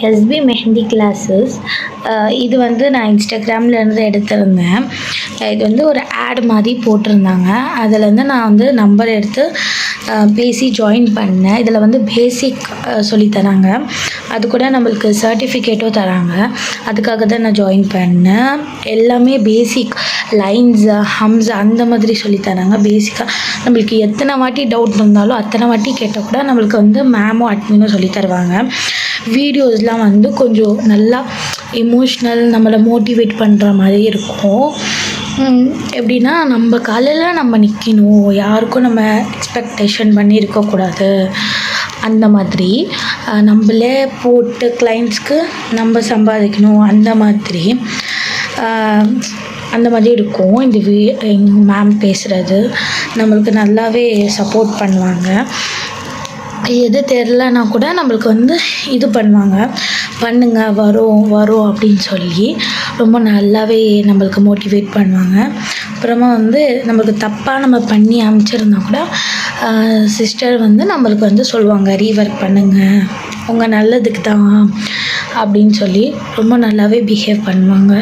SP mehndi classes. இது வந்து நான் இன்ஸ்டாகிராம்லேருந்து எடுத்திருந்தேன். இது வந்து ஒரு ஆட் மாதிரி போட்டிருந்தாங்க. அதிலேருந்து நான் வந்து நம்பர் எடுத்து பேசி ஜாயின் பண்ணேன். இதில் வந்து பேசிக் சொல்லித்தராங்க. அது கூட நம்மளுக்கு சர்டிஃபிகேட்டும் தராங்க. அதுக்காக தான் நான் ஜாயின் பண்ணேன். எல்லாமே பேசிக் லைன்ஸ், ஹம்ஸ் அந்த மாதிரி சொல்லித்தராங்க. பேசிக்காக நம்மளுக்கு எத்தனை வாட்டி டவுட் இருந்தாலும் அத்தனை வாட்டி கேட்டால் கூட நம்மளுக்கு வந்து மேமும் அட்மினும் சொல்லி தருவாங்க. வீடியோஸ்லாம் வந்து கொஞ்சம் நல்லா எமோஷ்னல், நம்மளை மோட்டிவேட் பண்ணுற மாதிரி இருக்கும். எப்படின்னா நம்ம காலையில் நம்ம நிற்கணும், யாருக்கும் நம்ம எக்ஸ்பெக்டேஷன் பண்ணி இருக்கக்கூடாது. அந்த மாதிரி நம்மளே போட்டு கிளைண்ட்ஸ்க்கு நம்ம சம்பாதிக்கணும். அந்த மாதிரி இருக்கும். இந்த மேம் பேசுகிறது நம்மளுக்கு நல்லாவே சப்போர்ட் பண்ணுவாங்க. எது தெரிலனா கூட நம்மளுக்கு வந்து இது பண்ணுங்க வரும் அப்படின்னு சொல்லி ரொம்ப நல்லாவே நம்மளுக்கு மோட்டிவேட் பண்ணுவாங்க. அப்புறமா வந்து நம்மளுக்கு தப்பாக நம்ம பண்ணி அமைச்சிருந்தா கூட சிஸ்டர் வந்து நம்மளுக்கு வந்து சொல்லுவாங்க, ரீவொர்க் பண்ணுங்கள், உங்கள் நல்லதுக்கு தான் அப்படின்னு சொல்லி ரொம்ப நல்லாவே பிஹேவ் பண்ணுவாங்க.